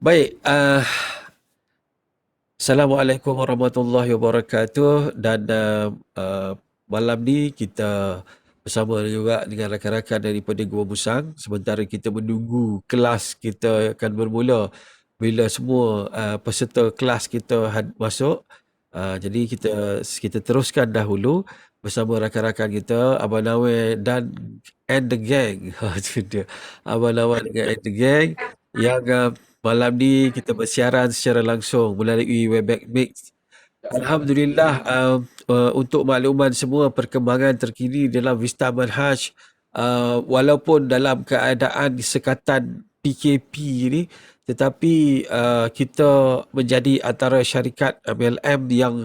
Baik, Assalamualaikum warahmatullahi wabarakatuh dan malam ni kita bersama juga dengan rakan-rakan daripada Gua Musang sementara kita menunggu kelas kita akan bermula bila semua peserta kelas kita masuk. Jadi kita teruskan dahulu bersama rakan-rakan kita Abang Nawir dan and the gang. Itu dia. Abang Nawir dengan and the gang yang malam ni kita bersiaran secara langsung melalui Webex Mix. Alhamdulillah, untuk makluman semua perkembangan terkini dalam Vista Manhaj, walaupun dalam keadaan sekatan PKP ni, tetapi kita menjadi antara syarikat MLM yang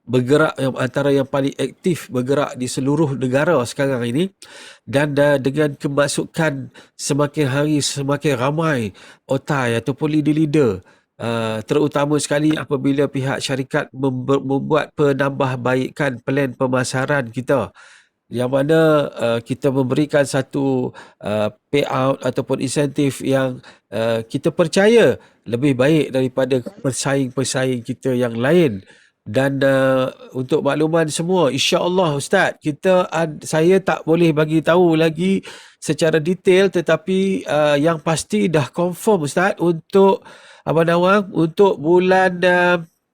bergerak, yang antara yang paling aktif bergerak di seluruh negara sekarang ini, dan dengan kemasukan semakin hari semakin ramai otai ataupun leader-leader, terutama sekali apabila pihak syarikat membuat penambahbaikan plan pemasaran kita, yang mana kita memberikan satu payout ataupun insentif yang kita percaya lebih baik daripada pesaing-pesaing kita yang lain. Dan untuk makluman semua, insya-Allah Ustaz, saya tak boleh bagi tahu lagi secara detail, tetapi yang pasti dah confirm Ustaz untuk Abang Nawang untuk bulan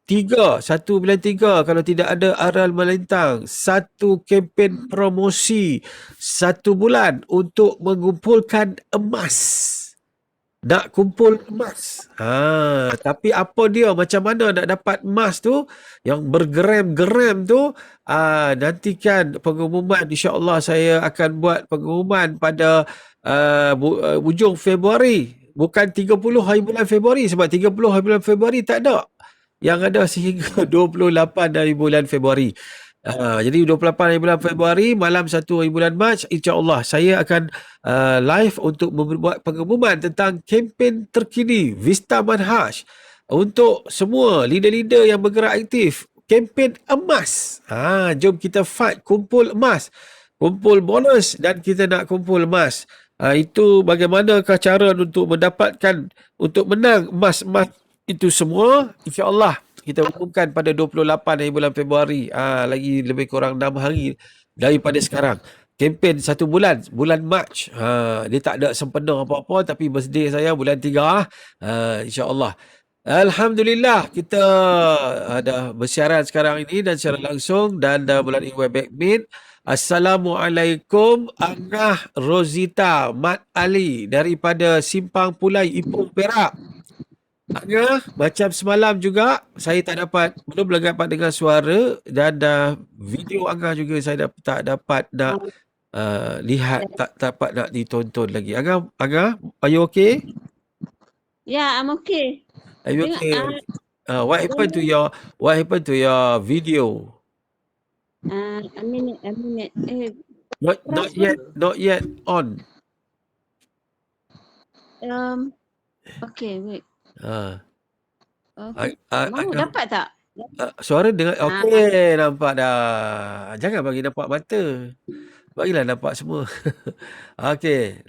1 bulan 3 kalau tidak ada aral melintang, satu kempen promosi 1 bulan untuk mengumpulkan emas. Nak kumpul emas. Tapi apa dia, macam mana nak dapat emas tu yang bergeram-geram tu, nantikan pengumuman. InsyaAllah saya akan buat pengumuman pada hujung Februari. Bukan 30 hari bulan Februari, sebab 30 hari bulan Februari tak ada. Yang ada sehingga 28 hari bulan Februari. Jadi 28 hari bulan Februari, malam 1 hari bulan Mac, insya-Allah saya akan live untuk membuat pengumuman tentang kempen terkini Vista Manhaj untuk semua leader-leader yang bergerak aktif. Kempen emas. Jom kita fight, kumpul emas. Kumpul bonus dan kita nak kumpul emas. Itu bagaimanakah cara untuk mendapatkan, untuk menang emas-emas itu semua, insya-Allah kita umumkan pada 28 hari bulan Februari. Lagi lebih kurang 6 hari daripada sekarang. Kempen 1 bulan, bulan Mac. Dia tak ada sempena apa-apa, tapi birthday saya bulan 3. InsyaAllah. Alhamdulillah, kita dah bersiaran sekarang ini dan secara langsung dan melalui Webex Meet. Assalamualaikum Angah Rosita Mat Ali daripada Simpang Pulai, Ipoh, Perak. Angah, macam semalam juga saya belum lagi dapat dengar suara, dan video Angah juga saya tak dapat nak lihat, tak dapat nak ditonton lagi. Angah, are you okay? Yeah, I'm okay. Are you Dengar, okay? What happened to your video? a minute. Not yet on. Okay, wait. Okay. Mau dapat tak? Suara dengar okey, nampak dah. Jangan bagi nampak mata. Bagilah nampak semua. Okey,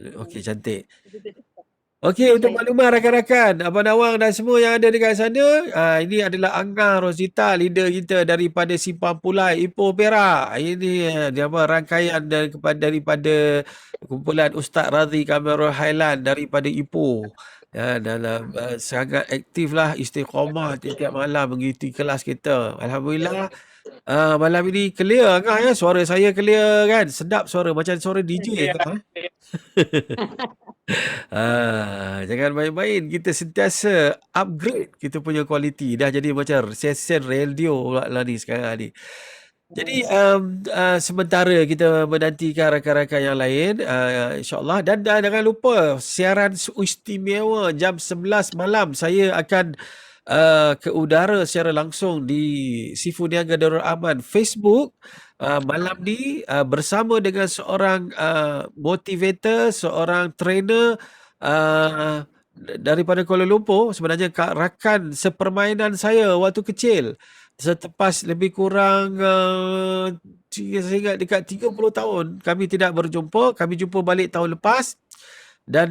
cantik. Okey, untuk makluman rakan-rakan, Abang Nawang dan semua yang ada dekat sana, ini adalah Angah Rosita, leader kita daripada Simpang Pulai, Ipoh, Perak. Ini dia rangkaian daripada kumpulan Ustaz Radhi Kamarul Hailan daripada Ipoh. Dan sangat aktif lah, istiqamah tiap malam mengikuti kelas kita. Alhamdulillah. Malam ini clear Angah ya, suara saya clear kan? Sedap suara, macam suara DJ Angah. Jangan main-main, kita sentiasa upgrade kita punya kualiti. Dah jadi macam sesen radio lah ni sekarang ni. Jadi sementara kita menantikan rakan-rakan yang lain, insyaAllah, dan jangan lupa siaran istimewa jam 11 malam saya akan ke udara secara langsung di Sifu Niaga Darul Aman Facebook malam ni bersama dengan seorang motivator, seorang trainer daripada Kuala Lumpur. Sebenarnya rakan sepermainan saya waktu kecil. Selepas lebih kurang saya ingat dekat 30 tahun kami tidak berjumpa. Kami jumpa balik tahun lepas. dan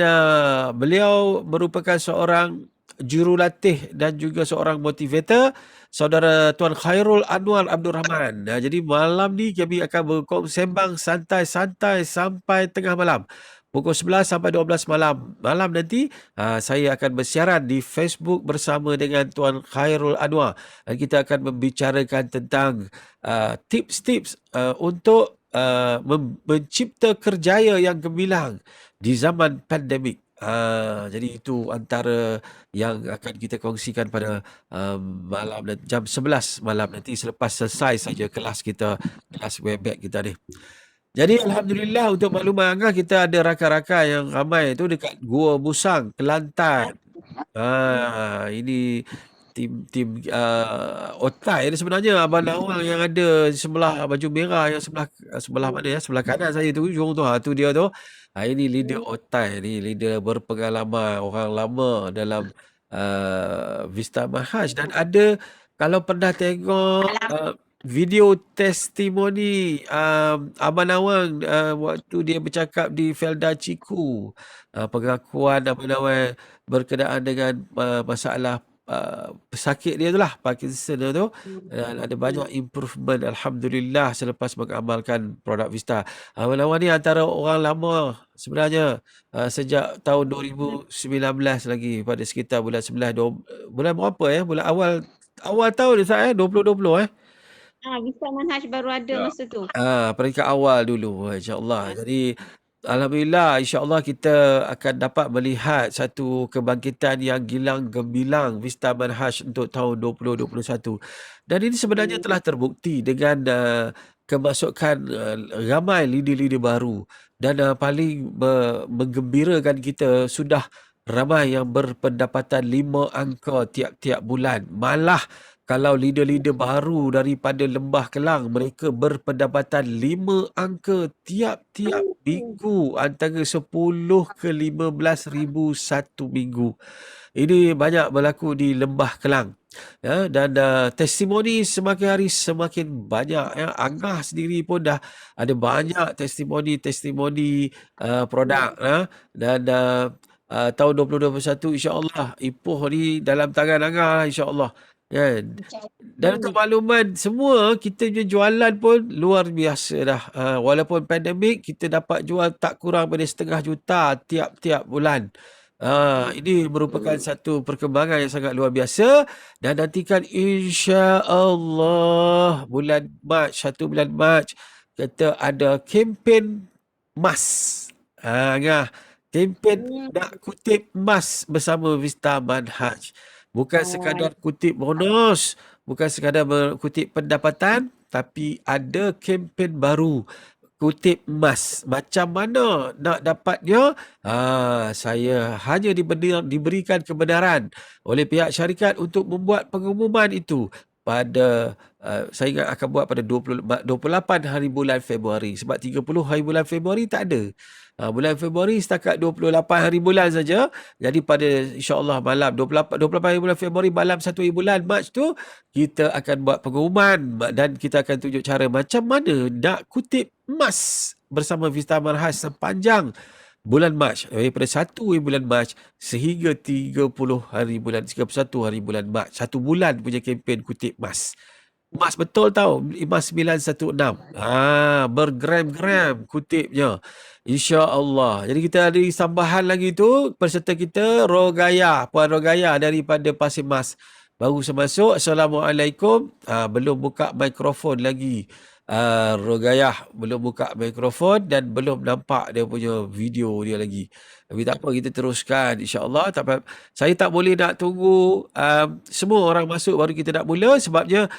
beliau merupakan seorang jurulatih dan juga seorang motivator, saudara Tuan Khairul Anwar Abdul Rahman. Jadi malam ni kami akan bersembang santai-santai sampai tengah malam. Pukul 11 sampai 12 malam. Malam nanti saya akan bersiaran di Facebook bersama dengan Tuan Khairul Anwar. Dan kita akan membicarakan tentang tips-tips untuk mencipta kerjaya yang gemilang di zaman pandemik. Jadi itu antara yang akan kita kongsikan pada malam jam 11 malam nanti selepas selesai saja kelas kita, kelas Webex kita ni. Jadi Alhamdulillah untuk makluman Angah, kita ada rakan-rakan yang ramai tu dekat Gua Busang, Kelantan. Ini tim otai ni sebenarnya Abang Nawang yang ada sebelah baju merah yang sebelah mana ya? Sebelah kanan saya tu hujung tu. Tu dia tu. Ini leader otai ni, leader berpengalaman, orang lama dalam Vista Mahaj, dan ada kalau pernah tengok video testimoni Abang Nawang waktu dia bercakap di Felda Ciku, pengakuan Abang Nawang berkenaan dengan masalah pesakit dia tu lah, Parkinson dia tu, dan ada banyak improvement Alhamdulillah selepas mengamalkan produk Vista. Abang Nawang ni antara orang lama sebenarnya, sejak tahun 2019 lagi, pada sekitar bulan 11 bulan berapa bulan awal tahun ni Ustaz 2020 Vista Manhaj baru ada masa tu. peringkat awal dulu, insya-Allah. Jadi alhamdulillah, insya-Allah kita akan dapat melihat satu kebangkitan yang gilang gemilang Vista Manhaj untuk tahun 2021. Dan ini sebenarnya telah terbukti dengan kemasukan ramai leader-leader baru, dan paling menggembirakan kita, sudah ramai yang berpendapatan 5 angka tiap-tiap bulan. Malah kalau leader-leader baru daripada Lembah Kelang, mereka berpendapatan 5 angka tiap-tiap minggu, antara 10 ke 15 ribu satu minggu. Ini banyak berlaku di Lembah Kelang. Dan testimoni semakin hari semakin banyak. Angah sendiri pun dah ada banyak testimoni produk. Dan tahun 2021 insya-Allah Ipoh ni dalam tangan Angah, insya-Allah. Dan untuk makluman semua, kita punya jualan pun luar biasa dah. Walaupun pandemik, kita dapat jual tak kurang pada 500,000 tiap-tiap bulan. Ini merupakan satu perkembangan yang sangat luar biasa, dan nantikan insya-Allah bulan Mac, 1 bulan Mac, kita ada kempen emas. Kempen nak kutip emas bersama Vista Manhaj. Bukan sekadar kutip bonus, bukan sekadar kutip pendapatan, tapi ada kempen baru, kutip emas. Macam mana nak dapatnya? Saya hanya diberikan kebenaran oleh pihak syarikat untuk membuat pengumuman itu pada saya ingat akan buat pada 28 hari bulan Februari, sebab 30 hari bulan Februari tak ada. Bulan Februari setakat 28 hari bulan saja. Jadi pada insya-Allah malam 28 hari bulan Februari, malam 1 hari bulan Mac tu, kita akan buat pengumuman dan kita akan tunjuk cara macam mana nak kutip emas bersama Vista Manhaj sepanjang bulan Mac, daripada 1 hari bulan Mac sehingga 31 hari bulan Mac. 1 bulan punya kempen kutip emas. Emas betul tau, emas 916. Bergram-gram kutipnya. InsyaAllah. Jadi kita ada tambahan lagi tu, peserta kita Rogaya, Puan Rogaya daripada Pasir Mas. Baru semasuk. Assalamualaikum. Belum buka mikrofon lagi. Rogaya belum buka mikrofon dan belum nampak dia punya video dia lagi. Tapi tak apa, kita teruskan insya-Allah. Saya tak boleh nak tunggu semua orang masuk baru kita nak mula, sebabnya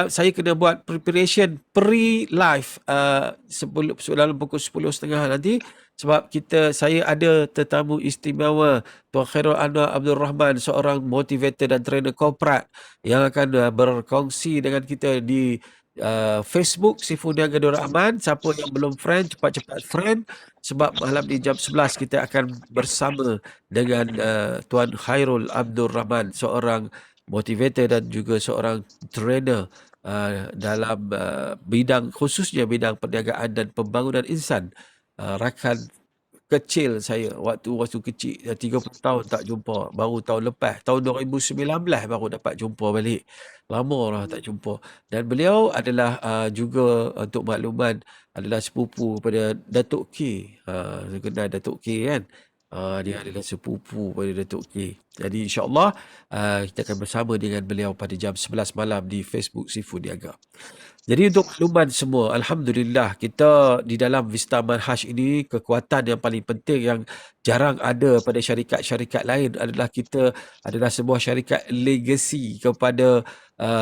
saya kena buat preparation pre-live dalam pukul 10.30 nanti, sebab saya ada tetamu istimewa, Tuan Khairul Anwar Abdul Rahman, seorang motivator dan trainer korporat yang akan berkongsi dengan kita di Facebook Sifuniaga Abdul Rahman. Siapa yang belum friend, cepat-cepat friend, sebab malam di jam 11 kita akan bersama dengan Tuan Khairul Abdul Rahman, seorang motivator dan juga seorang trainer dalam bidang, khususnya bidang perniagaan dan pembangunan insan. Rakan kecil saya, waktu kecil, 30 tahun tak jumpa. Baru tahun lepas, tahun 2019 baru dapat jumpa balik. Lama lah tak jumpa. Dan beliau adalah juga untuk makluman adalah sepupu pada Datuk K. Saya kenal Datuk K kan. Dia adalah sepupu pada Datuk K. Jadi insyaAllah kita akan bersama dengan beliau pada jam 11 malam di Facebook Seafood Niaga. Jadi untuk makluman semua, Alhamdulillah kita di dalam Vista Manhaj ini, kekuatan yang paling penting yang jarang ada pada syarikat-syarikat lain adalah kita adalah sebuah syarikat legacy kepada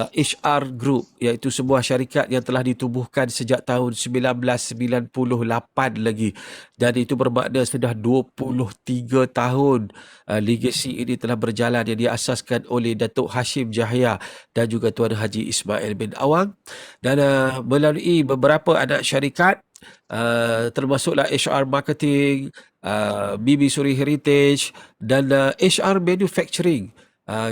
HR Group, iaitu sebuah syarikat yang telah ditubuhkan sejak tahun 1998 lagi, dan itu bermakna sudah 23 tahun legacy ini telah berjalan, yang diasaskan oleh Datuk Hashim Jahya dan juga Tuan Haji Ismail bin Awang, dan melalui beberapa anak syarikat termasuklah HR Marketing, Bibi Suri Heritage dan HR Manufacturing.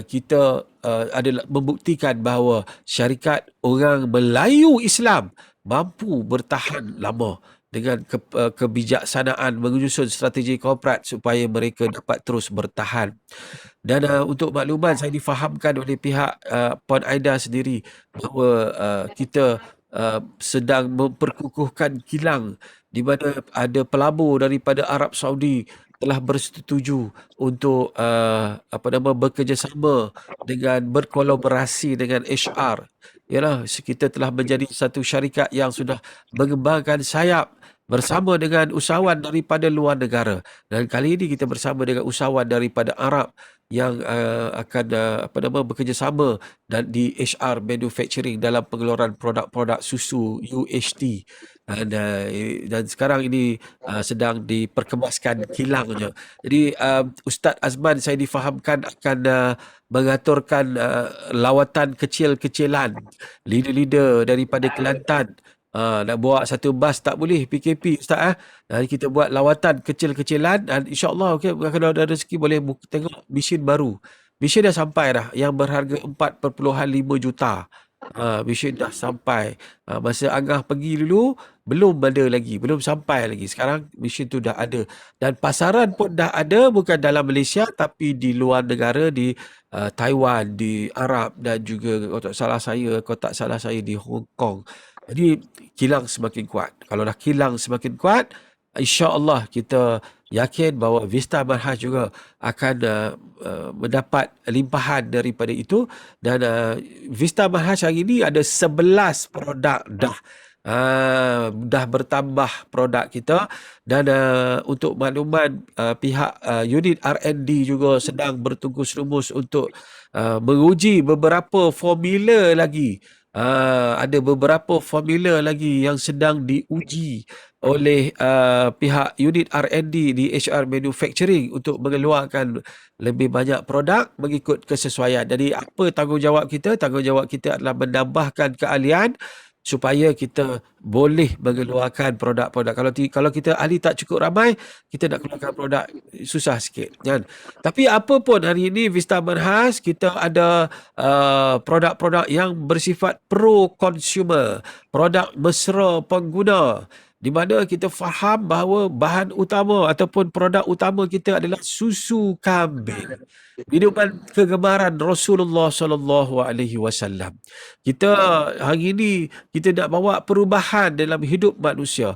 Kita adalah membuktikan bahawa syarikat orang Melayu Islam mampu bertahan lama dengan kebijaksanaan menyusun strategi korporat supaya mereka dapat terus bertahan. Dan untuk makluman, saya difahamkan oleh pihak Puan Aida sendiri bahawa kita sedang memperkukuhkan kilang di mana ada pelabur daripada Arab Saudi telah bersetuju untuk bekerjasama dengan berkolaborasi dengan HR. Yalah, kita telah menjadi satu syarikat yang sudah mengembangkan sayap bersama dengan usahawan daripada luar negara, dan kali ini kita bersama dengan usahawan daripada Arab yang akan bekerjasama dan di HR Manufacturing dalam pengeluaran produk-produk susu UHT, dan sekarang ini sedang diperkemaskan kilangnya. Jadi Ustaz Azman saya difahamkan akan mengaturkan lawatan kecil-kecilan leader-leader daripada Kelantan. Nak bawa satu bas tak boleh PKP Ustaz. Kita buat lawatan kecil-kecilan dan insyaAllah kalau ada rezeki boleh tengok mesin baru. Mesin dah sampai dah yang berharga 4.5 juta. Mesin dah sampai. Masa Angah pergi dulu belum ada lagi, belum sampai lagi. Sekarang mesin tu dah ada dan pasaran pun dah ada, bukan dalam Malaysia tapi di luar negara, di Taiwan, di Arab dan juga kalau tak salah saya di Hong Kong. Jadi kilang semakin kuat. Kalau dah kilang semakin kuat, insya-Allah kita yakin bahawa Vista Manhaj juga akan mendapat limpahan daripada itu, dan Vista Manhaj hari ini ada 11 produk dah bertambah produk kita, dan untuk makluman pihak unit R&D juga sedang bertungkus lumus untuk menguji beberapa formula lagi. Ada beberapa formula lagi yang sedang diuji oleh pihak unit R&D di HR Manufacturing untuk mengeluarkan lebih banyak produk mengikut kesesuaian. Jadi apa tanggungjawab kita? Tanggungjawab kita adalah menambahkan keahlian supaya kita boleh mengeluarkan produk-produk. Kalau kita ahli tak cukup ramai, kita nak keluarkan produk susah sikit kan. Tapi apa pun hari ini Vista Manhaj kita ada produk-produk yang bersifat pro consumer, produk mesra pengguna, di mana kita faham bahawa bahan utama ataupun produk utama kita adalah susu kambing, minuman kegemaran Rasulullah sallallahu alaihi wasallam. Kita hari ini kita nak bawa perubahan dalam hidup manusia.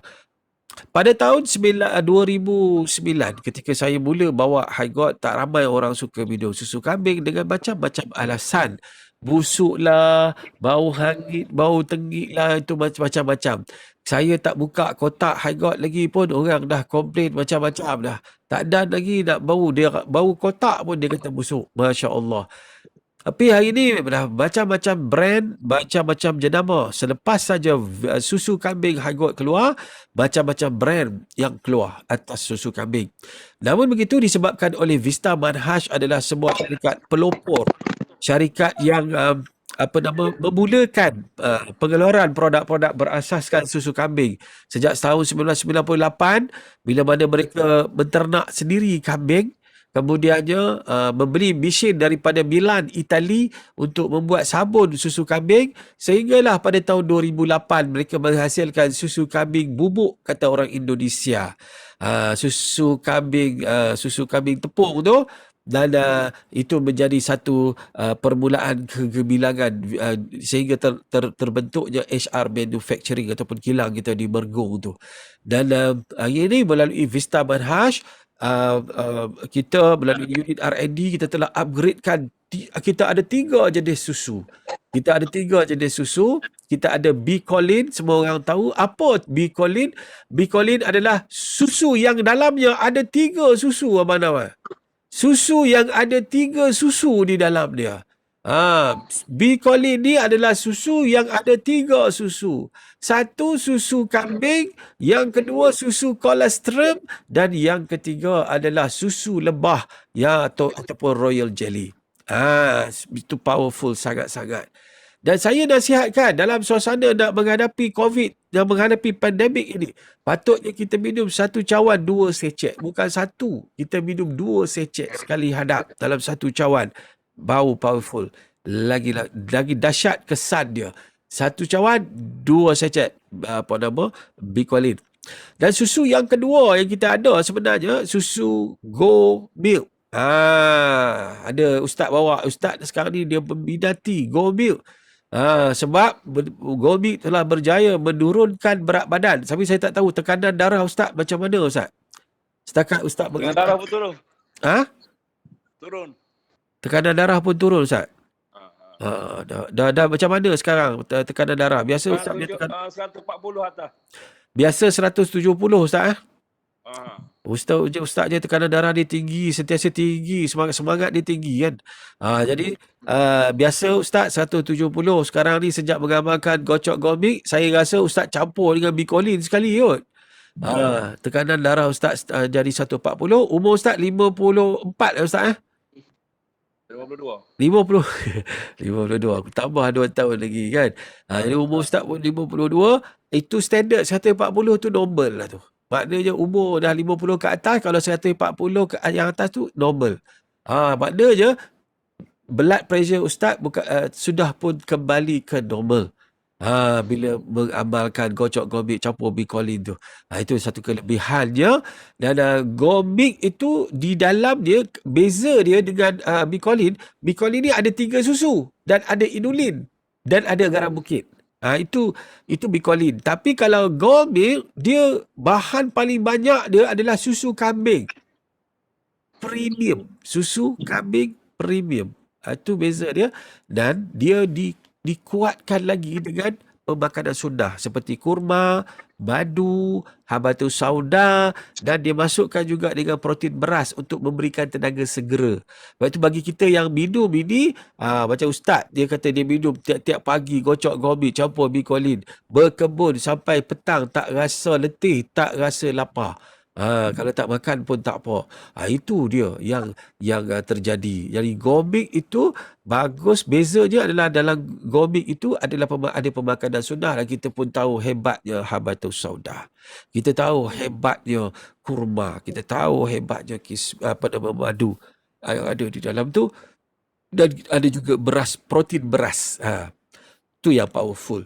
Pada tahun 2009 ketika saya mula bawa High God, tak ramai orang suka minum susu kambing dengan macam-macam alasan. Busuk lah, bau hangit, bau tenggik lah, itu macam-macam. Saya tak buka kotak High God lagi pun orang dah komplain macam-macam dah. Tak ada lagi nak bau, dia bau kotak pun dia kata busuk. Masya Allah. Tapi hari ini dah macam-macam brand, macam-macam jenama. Selepas saja susu kambing High God keluar, macam-macam brand yang keluar atas susu kambing. Namun begitu, disebabkan oleh Vista Manhaj adalah sebuah syarikat pelopor, syarikat yang memulakan pengeluaran produk-produk berasaskan susu kambing sejak tahun 1998, bila mana mereka menternak sendiri kambing. Kemudiannya membeli mesin daripada Milan, Itali untuk membuat sabun susu kambing, sehinggalah pada tahun 2008 mereka menghasilkan susu kambing bubuk, kata orang Indonesia. Susu kambing tepung tu, dan itu menjadi satu permulaan kegemilangan sehingga terbentuknya HR Manufacturing ataupun kilang kita di Mergong tu. Dan hari ini melalui Vista Manhaj, kita melalui unit R&D kita telah upgradekan. Kita ada 3 jenis susu. Kita ada B-Choline. Semua orang tahu apa B-Choline. B-Choline adalah susu yang dalamnya ada 3 susu, Abang Nawal. Susu yang ada 3 susu di dalam dia. B-Choline ni adalah susu yang ada 3 susu. Satu susu kambing, yang kedua susu colostrum, dan yang ketiga adalah susu lebah ataupun royal jelly. Itu powerful sangat-sangat. Dan saya nasihatkan dalam suasana nak menghadapi COVID, dan menghadapi pandemik ini, patutnya kita minum 1 cawan 2 secet. Bukan 1, kita minum 2 secet sekali hadap dalam 1 cawan. Bau powerful. Lagi dahsyat kesan dia. 1 cawan 2 secet B-Choline. Dan susu yang kedua yang kita ada sebenarnya susu Go Milk. Ada ustaz bawa. Ustaz sekarang ni dia meminati Go Milk. Sebab Go Milk telah berjaya menurunkan berat badan. Tapi saya tak tahu tekanan darah ustaz macam mana, ustaz. Setakat ustaz Tekanan darah pun turun. Turun. Tekanan darah pun turun, ustaz. Dah macam mana sekarang tekanan darah? Biasa ustaz dia 140 atas. Biasa 170, ustaz. Ustaz je tekanan darah dia tinggi, sentiasa tinggi, semangat dia tinggi kan. Jadi biasa ustaz 170. Sekarang ni sejak mengamalkan gocok Go-Milk, saya rasa ustaz campur dengan B-Choline sekali kot. Tekanan darah ustaz jadi 140. Umur ustaz 54 ustaz 52. Aku tambah 2 tahun lagi kan. Jadi umur ustaz pun 52. Itu standard 140 tu normal lah tu. Maknanya umur dah 50 ke atas, kalau 140 ke yang atas tu normal. Maknanya blood pressure ustaz sudah pun kembali ke normal. Bila mengamalkan gocok Go-Milk campur B-Choline tu. Itu satu kelebihannya. Dan Go-Milk itu di dalam dia, beza dia dengan B-Choline. B-Choline ni ada 3 susu dan ada inulin dan ada garam bukit. Itu B-Choline. Tapi kalau Go-Milk, dia bahan paling banyak dia adalah susu kambing premium. Susu kambing premium. Itu beza dia. Dan dia dikuatkan lagi dengan pemakanan sunnah seperti kurma, madu, habatus sauda, dan dia masukkan juga dengan protein beras untuk memberikan tenaga segera. Sebab itu bagi kita yang minum ini, macam ustaz, dia kata dia minum tiap-tiap pagi gocok Go-Milk campur B-Choline, berkebun sampai petang, tak rasa letih, tak rasa lapar. Kalau tak makan pun tak apa. Itu dia yang terjadi. Jadi Go-Milk itu bagus. Bezanya adalah dalam Go-Milk itu adalah ada pemakanan sunnah, dan kita pun tahu hebatnya habatus sauda. Kita tahu hebatnya kurma. Kita tahu hebatnya madu yang ada di dalam tu. Dan ada juga beras, protein beras. Itu yang powerful.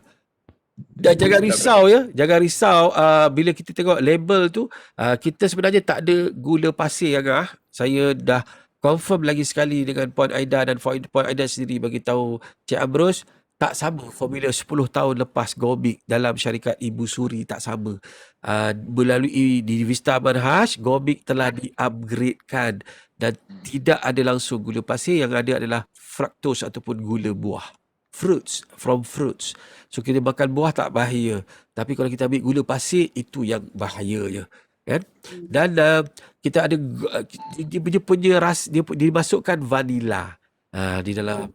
Dan jangan risau bila kita tengok label tu, kita sebenarnya tak ada gula pasir yang saya dah confirm lagi sekali dengan Puan Aida, dan Puan Aida sendiri bagi tahu Cik Ambrus, tak sama formula 10 tahun lepas Go-Milk dalam syarikat Ibu Suri, tak sama. Melalui di Vista Manhaj, Go-Milk telah di-upgradekan dan tidak ada langsung gula pasir, yang ada adalah fructose ataupun gula buah. Fruits. So kita makan buah tak bahaya, tapi kalau kita ambil gula pasir, itu yang bahayanya kan. Dan kita ada dia punya ras, dia dimasukkan vanila di dalam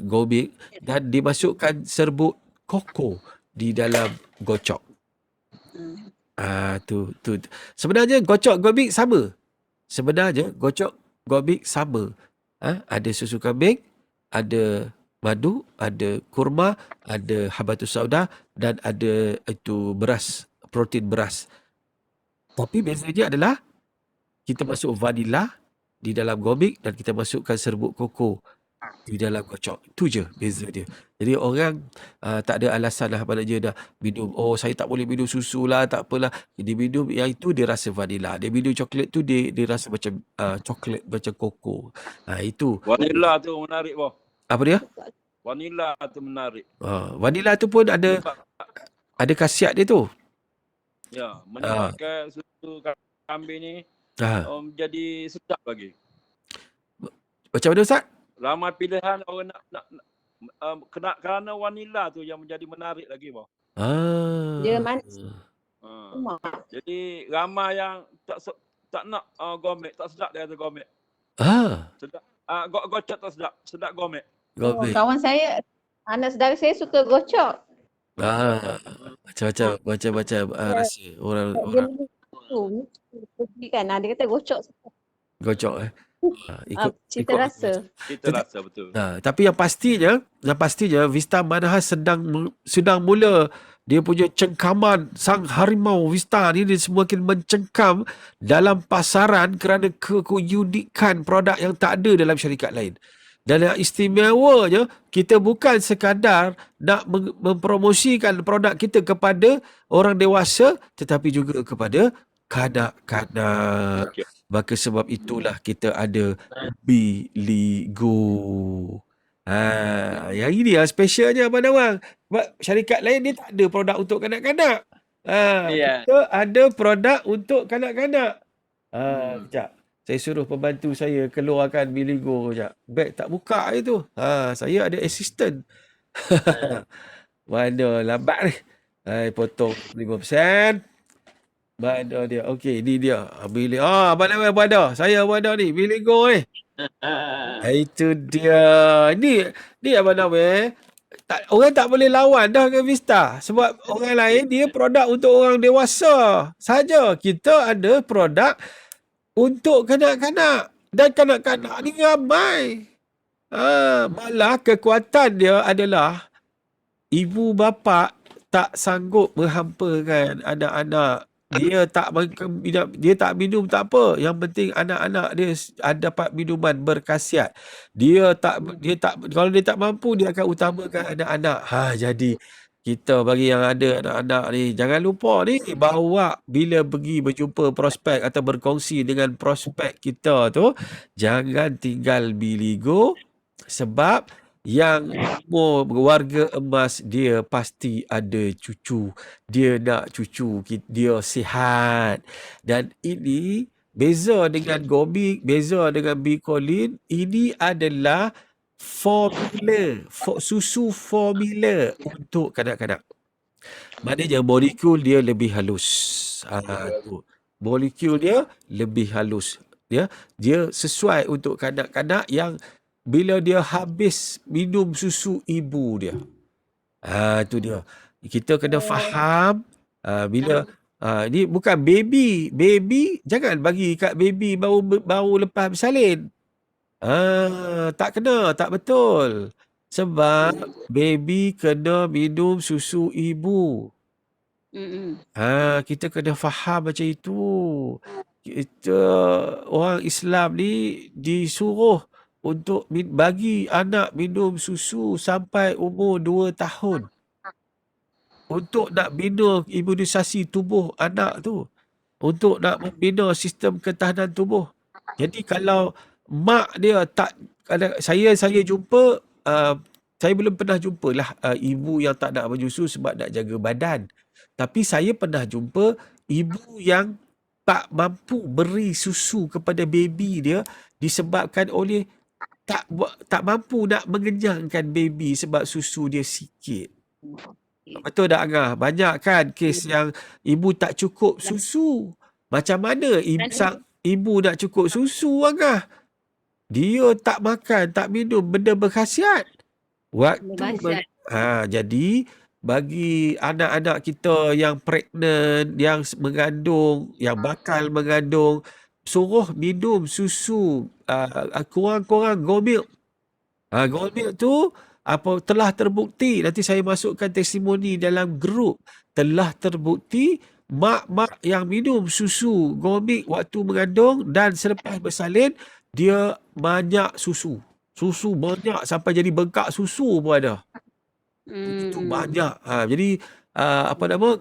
Go-Milk, dan dimasukkan serbuk koko di dalam gocok. Tu sebenarnya gocok Go-Milk sama. Ada susu kambing, ada madu, ada kurma, ada habatus sauda, dan ada itu beras, protein beras. Tapi bezanya adalah kita masuk vanila di dalam gomik dan kita masukkan serbuk koko di dalam kocok. Itu je beza dia. Jadi orang tak ada alasan lah maknanya dah minum, oh saya tak boleh minum susu lah, tak apalah. Dia minum yang itu dia rasa vanila. Dia minum coklat tu dia rasa macam coklat macam koko. Itu. Vanilla tu menarik boh. Apa dia? Vanilla tu menarik. Vanila tu pun ada khasiat dia tu. Ya, menyebabkan susu kambing ni jadi sedap lagi. Macam mana Ustaz? Ramai pilihan orang nak kerana vanilla tu yang menjadi menarik lagi boh. Dia manis. Jadi ramai yang tak nak gomek, tak sedap dia kata gomek. Sedap. Gocok tak sedap, sedap gomek. Kawan saya, anak saudara saya suka gocok. Macam-macam rasa orang. Kan, dia kata gocok. Gocok Cita rasa. Cita rasa betul. Tapi yang pastinya Vista Manahas sedang mula dia punya cengkaman. Sang harimau Vista ni dia semakin mencengkam dalam pasaran kerana keunikan produk yang tak ada dalam syarikat lain. Dan yang istimewanya, kita bukan sekadar nak mempromosikan produk kita kepada orang dewasa, tetapi juga kepada kanak-kanak. Okay. Maka sebab itulah kita ada Biligo. Yang ini yang specialnya Abang Nawang. Sebab syarikat lain dia tak ada produk untuk kanak-kanak. Kita ada produk untuk kanak-kanak. Sekejap. Saya suruh pembantu saya keluarkan Biligo sekejap. Beg tak buka itu. Saya ada assistant. Mana lambat ni. Potong 5%. Mana dia? Okey, ni dia. Abang Nawang ada. Saya ada ni. Biligo ni. Itu dia. Ni Abang Nawang. Orang tak boleh lawan dah dengan Vista. Sebab orang lain dia produk untuk orang dewasa saja. Kita ada produk untuk kanak-kanak. Dan kanak-kanak ni ramai. Malah kekuatan dia adalah ibu bapa tak sanggup menghampakan anak-anak. Dia tak minum tak apa. Yang penting anak-anak dia dapat minuman berkhasiat. Kalau dia tak mampu, dia akan utamakan anak-anak. Jadi kita bagi yang ada anak-anak ni, jangan lupa ni, bawa bila pergi berjumpa prospek atau berkongsi dengan prospek kita tu, jangan tinggal Biligo, sebab yang umur warga emas dia pasti ada cucu. Dia nak cucu, dia sihat. Dan ini beza dengan Gomik, beza dengan Bicolin, ini adalah susu formula untuk kanak-kanak. Maknanya molekul dia lebih halus. Molekul dia lebih halus. Dia sesuai untuk kanak-kanak yang bila dia habis minum susu ibu dia. Itu dia. Kita kena faham bila ni bukan baby. Baby jangan bagi kat baby baru lepas bersalin. Tak kena, tak betul. Sebab baby kena minum susu ibu. Kita kena faham macam itu. Kita orang Islam ni disuruh untuk bagi anak minum susu sampai umur 2 tahun. Untuk nak bina imunisasi tubuh anak tu. Untuk nak membina sistem ketahanan tubuh. Jadi kalau mak dia tak, saya jumpa, saya belum pernah jumpa lah ibu yang tak nak menyusu sebab nak jaga badan. Tapi saya pernah jumpa ibu yang tak mampu beri susu kepada baby dia disebabkan oleh tak mampu nak mengenyangkan baby sebab susu dia sikit. Betul tak Angah? Banyak kan kes yang ibu tak cukup susu. Macam mana ibu nak cukup susu Angah? Dia tak makan, tak minum benda berkhasiat. Jadi bagi anak-anak kita yang pregnant, yang mengandung, yang bakal mengandung, suruh minum susu kurang-kurang Gold Milk. Gold Milk tu telah terbukti, nanti saya masukkan testimoni dalam grup, telah terbukti mak-mak yang minum susu Gomik waktu mengandung dan selepas bersalin, dia banyak susu. Susu banyak sampai jadi bengkak susu pun ada. Begitu banyak. Jadi apa nama,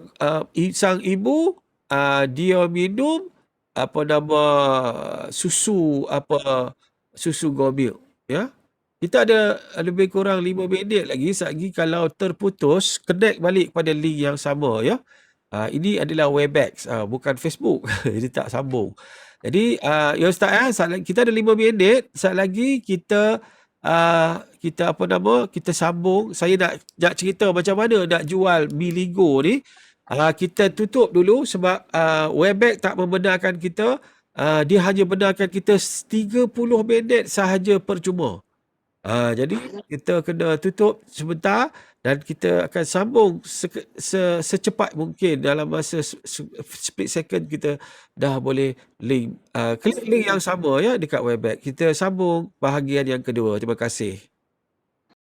sang ibu dia minum apa nama, susu Gomik, ya. Kita ada lebih kurang 5 minit lagi. Lagi kalau terputus, connect balik pada link yang sama, ya. Ini adalah Webex, bukan Facebook. Jadi tak sambung. Jadi ya Ustaz, kita ada 5 minit. Saat lagi kita apa nama, kita sambung. Saya nak cerita macam mana nak jual Mi Ligo ni. Kita tutup dulu sebab Webex tak membenarkan kita. Dia hanya benarkan kita 30 minit sahaja percuma. Jadi kita kena tutup sebentar dan kita akan sambung secepat mungkin dalam masa split second. Kita dah boleh klik link yang sama, ya, dekat Webex. Kita sambung bahagian yang kedua. Terima kasih.